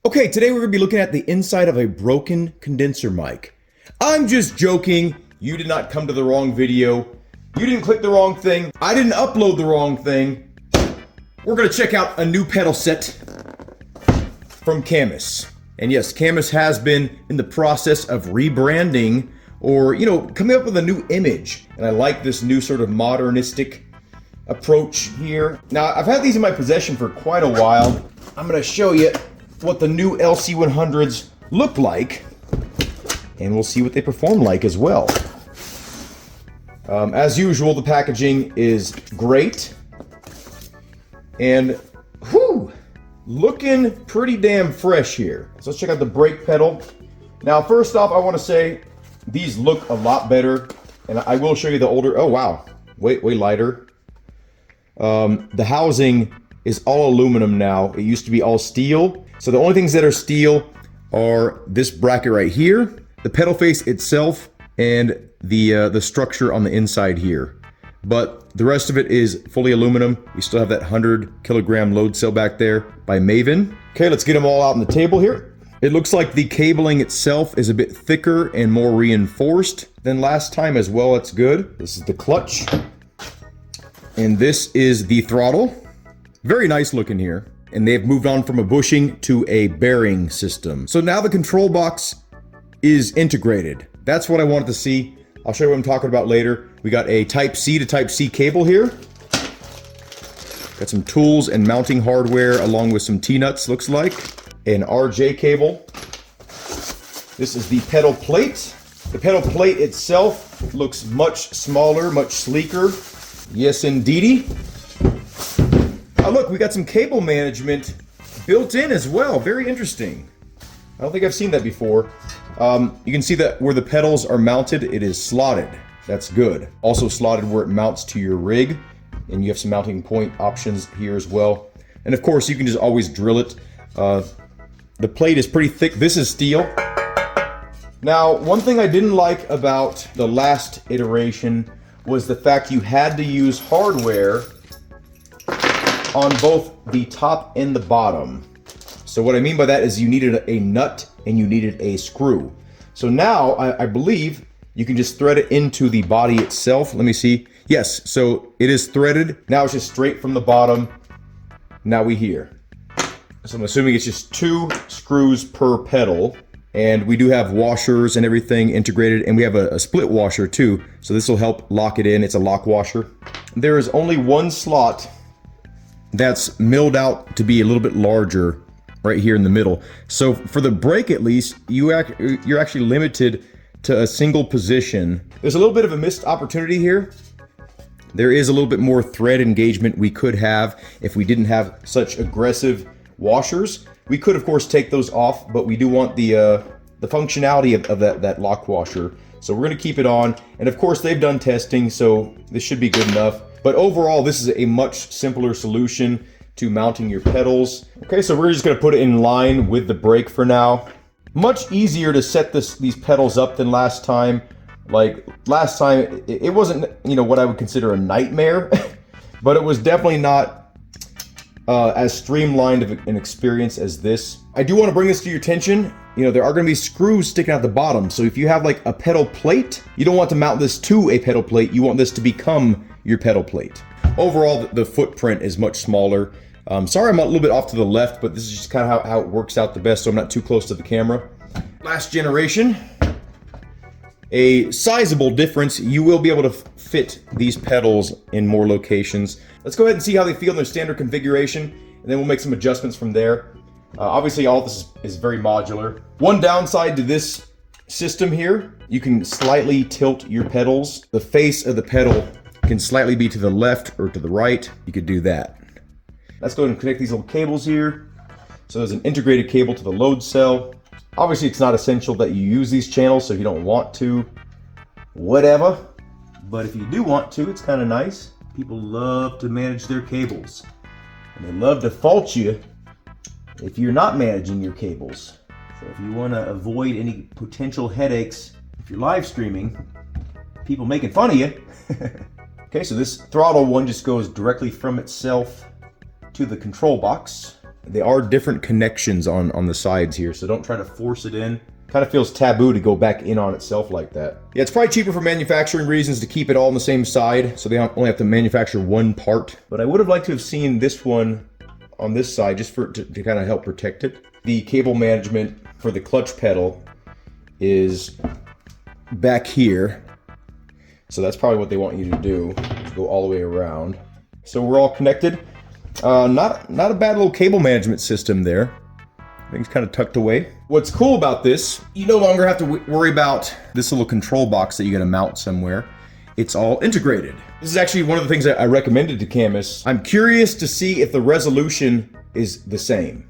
Okay, today we're going to be looking at the inside of a broken condenser mic. I'm just joking. You did not come to the wrong video. You didn't click the wrong thing. I didn't upload the wrong thing. We're going to check out a new pedal set from CAMMUS. And yes, CAMMUS has been in the process of rebranding or, coming up with a new image. And I like this new sort of modernistic approach here. Now, I've had these in my possession for quite a while. I'm going to show you what the new LC100s look like, and we'll see what they perform like as well. As usual, the packaging is great, and whew, looking pretty damn fresh here. So let's check out the brake pedal. Now, first off, I want to say these look a lot better, and I will show you the older. Oh wow, way lighter. The housing is all aluminum now. It used to be all steel. So the only things that are steel are this bracket right here, the pedal face itself, and the structure on the inside here. But the rest of it is fully aluminum. You still have that 100 kilogram load cell back there by Maven. Okay, let's get them all out on the table here. It looks like the cabling itself is a bit thicker and more reinforced than last time as well. That's good. This is the clutch. And this is the throttle. Very nice looking here. And they've moved on from a bushing to a bearing system. So now the control box is integrated. That's what I wanted to see. I'll show you what I'm talking about later. We got a Type-C to Type-C cable here. Got some tools and mounting hardware along with some T-nuts, looks like. An RJ cable. This is the pedal plate. The pedal plate itself looks much smaller, much sleeker. Yes, indeedy. Oh, look, we got some cable management built in as well. Very interesting. I don't think I've seen that before. You can see that where the pedals are mounted, it is slotted. That's good. Also slotted where it mounts to your rig, and you have some mounting point options here as well. And of course, you can just always drill it. The plate is pretty thick. This is steel. Now, one thing I didn't like about the last iteration was the fact you had to use hardware on both the top and the bottom. So what I mean by that is you needed a nut and you needed a screw. So now I believe you can just thread it into the body itself. Let me see. Yes, so it is threaded. Now it's just straight from the bottom. Now we hear. So I'm assuming it's just 2 screws per pedal. And we do have washers and everything integrated, and we have a split washer too. So this will help lock it in. It's a lock washer. There is only one slot that's milled out to be a little bit larger right here in the middle. So for the brake at least, you're actually limited to a single position. There's a little bit of a missed opportunity here. There is a little bit more thread engagement we could have if we didn't have such aggressive washers. We could of course take those off, but we do want the functionality of that lock washer. So we're gonna keep it on. And of course they've done testing, so this should be good enough. But overall, this is a much simpler solution to mounting your pedals. Okay, so we're just gonna put it in line with the brake for now. Much easier to set these pedals up than last time. Like last time, it wasn't, what I would consider a nightmare, but it was definitely not as streamlined of an experience as this. I do want to bring this to your attention. There are going to be screws sticking out the bottom. So if you have like a pedal plate, you don't want to mount this to a pedal plate. You want this to become your pedal plate. Overall, the footprint is much smaller. Sorry, I'm a little bit off to the left, but this is just kind of how it works out the best, so I'm not too close to the camera. Last generation, a sizable difference. You will be able to fit these pedals in more locations. Let's go ahead and see how they feel in their standard configuration, and then we'll make some adjustments from there. Obviously, all this is very modular. One downside to this system here, you can slightly tilt your pedals. The face of the pedal can slightly be to the left or to the right. You could do that. Let's go ahead and connect these little cables here. So there's an integrated cable to the load cell. Obviously, it's not essential that you use these channels, so if you don't want to, whatever. But if you do want to, it's kind of nice. People love to manage their cables. And they love to fault you if you're not managing your cables. So if you want to avoid any potential headaches if you're live streaming, people making fun of you. Okay, so this throttle one just goes directly from itself to the control box. they are different connections on the sides here, so don't try to force it in. Kind of feels taboo to go back in on itself like that. Yeah, it's probably cheaper for manufacturing reasons to keep it all on the same side, so they only have to manufacture one part. But I would have liked to have seen this one on this side just to kind of help protect it. The cable management for the clutch pedal is back here. So that's probably what they want you to do, to go all the way around. So we're all connected. Not a bad little cable management system there. Everything's kind of tucked away. What's cool about this, you no longer have to worry about this little control box that you're gonna mount somewhere. It's all integrated. This is actually one of the things that I recommended to CAMMUS. I'm curious to see if the resolution is the same.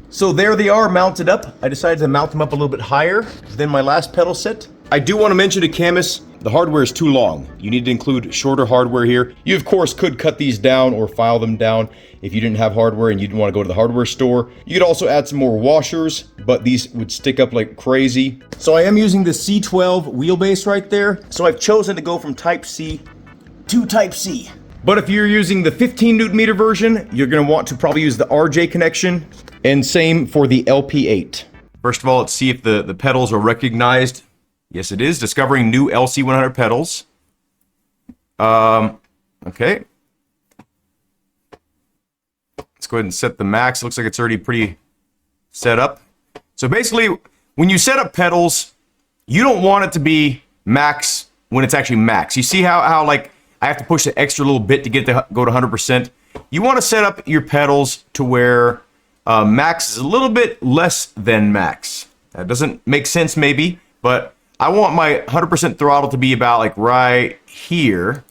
So there they are mounted up. I decided to mount them up a little bit higher than my last pedal set. I do want to mention to CAMMUS, the hardware is too long. You need to include shorter hardware here. You of course could cut these down or file them down if you didn't have hardware and you didn't want to go to the hardware store. You could also add some more washers, but these would stick up like crazy. So I am using the C12 wheelbase right there. So I've chosen to go from Type C to Type C. But if you're using the 15 Newton meter version, you're going to want to probably use the RJ connection, and same for the LP8. First of all, let's see if the pedals are recognized. Yes, it is. Discovering new LC100 pedals. Okay. Let's go ahead and set the max. Looks like it's already pretty set up. So basically, when you set up pedals, you don't want it to be max when it's actually max. You see how like I have to push the extra little bit to get to go to 100%. You want to set up your pedals to where max is a little bit less than max. That doesn't make sense maybe, but I want my 100% throttle to be about like right here.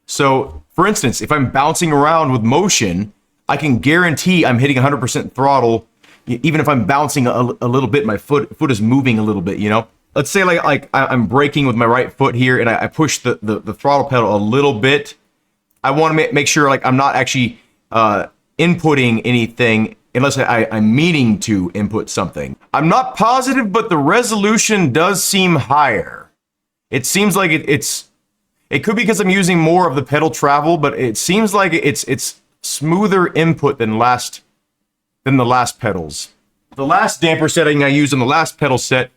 So for instance, if I'm bouncing around with motion, I can guarantee I'm hitting 100% throttle. Even if I'm bouncing a little bit, my foot is moving a little bit, you know? Let's say like I'm braking with my right foot here and I push the throttle pedal a little bit. I want to make sure like I'm not actually inputting anything unless I'm meaning to input something. I'm not positive, but the resolution does seem higher. It seems like it could be because I'm using more of the pedal travel, but it seems like it's smoother input than the last pedals. The last damper setting I used on the last pedal set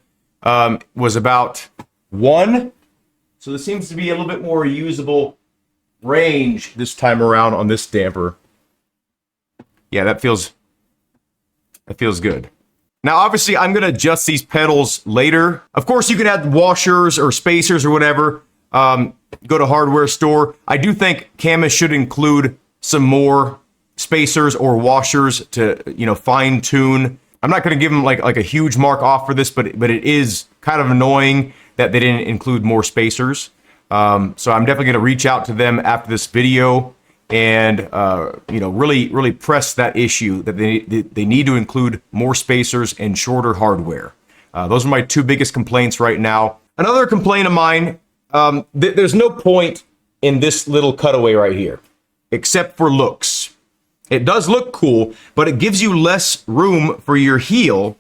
was about 1. So this seems to be a little bit more usable range this time around on this damper. Yeah, that feels good. Now, obviously, I'm going to adjust these pedals later. Of course, you can add washers or spacers or whatever. Go to hardware store. I do think CAMMUS should include some more spacers or washers to, you know, fine tune. I'm not going to give them like a huge mark off for this, but it is kind of annoying that they didn't include more spacers. So I'm definitely going to reach out to them after this video and you know, really press that issue that they need to include more spacers and shorter hardware. Those are my 2 biggest complaints right now. Another complaint of mine, there's no point in this little cutaway right here, except for looks. It does look cool, but it gives you less room for your heel.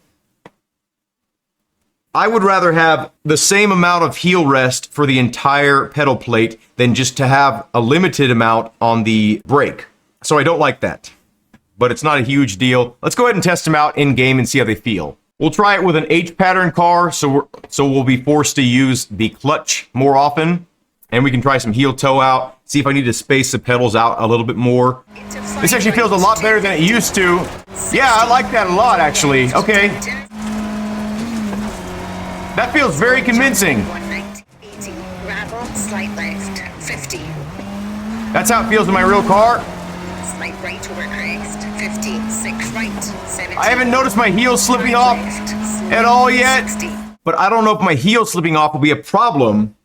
I would rather have the same amount of heel rest for the entire pedal plate than just to have a limited amount on the brake. So I don't like that, but it's not a huge deal. Let's go ahead and test them out in game and see how they feel. We'll try it with an H pattern car, so we'll be forced to use the clutch more often, and we can try some heel toe out, see if I need to space the pedals out a little bit more. This actually feels a lot better than it used to. Yeah, I like that a lot actually. Okay. That feels very convincing. 80, gravel, slight left, 50. That's how it feels in my real car. Slight right over crest, 50, 6 right, 70. I haven't noticed my heels slipping off at all yet. 60. But I don't know if my heel slipping off will be a problem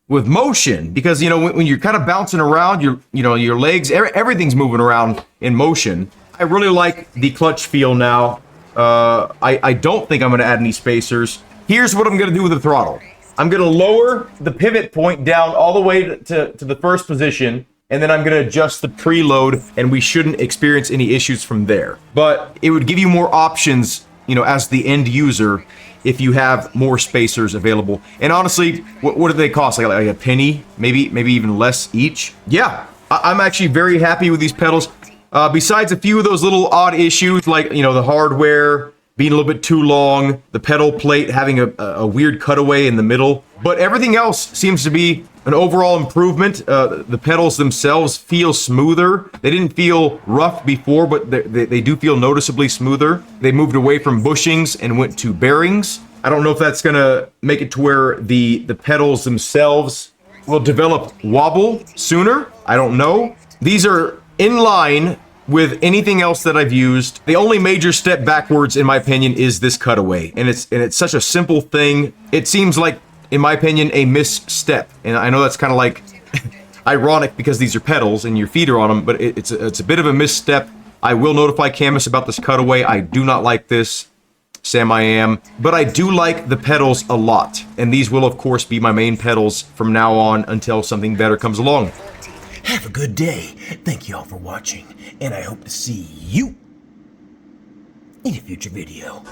with motion, because you know when you're kind of bouncing around, your legs, everything's moving around in motion. I really like the clutch feel now. I don't think I'm going to add any spacers. Here's what I'm going to do with the throttle. I'm going to lower the pivot point down all the way to the first position, and then I'm going to adjust the preload, and we shouldn't experience any issues from there. But it would give you more options, you know, as the end user, if you have more spacers available. And honestly, what do they cost? Like a penny, maybe even less each. Yeah, I'm actually very happy with these pedals. Besides a few of those little odd issues, like, you know, the hardware being a little bit too long, the pedal plate having a weird cutaway in the middle, but everything else seems to be an overall improvement. The pedals themselves feel smoother. They didn't feel rough before, but they do feel noticeably smoother. They moved away from bushings and went to bearings. I don't know if that's gonna make it to where the pedals themselves will develop wobble sooner. I don't know. These are in line with anything else that I've used. The only major step backwards, in my opinion, is this cutaway. And it's such a simple thing. It seems like, in my opinion, a misstep. And I know that's kind of like ironic because these are pedals and your feet are on them, but it's a bit of a misstep. I will notify CAMMUS about this cutaway. I do not like this. Sam, I am. But I do like the pedals a lot. And these will, of course, be my main pedals from now on until something better comes along. Have a good day. Thank you all for watching, and I hope to see you in a future video.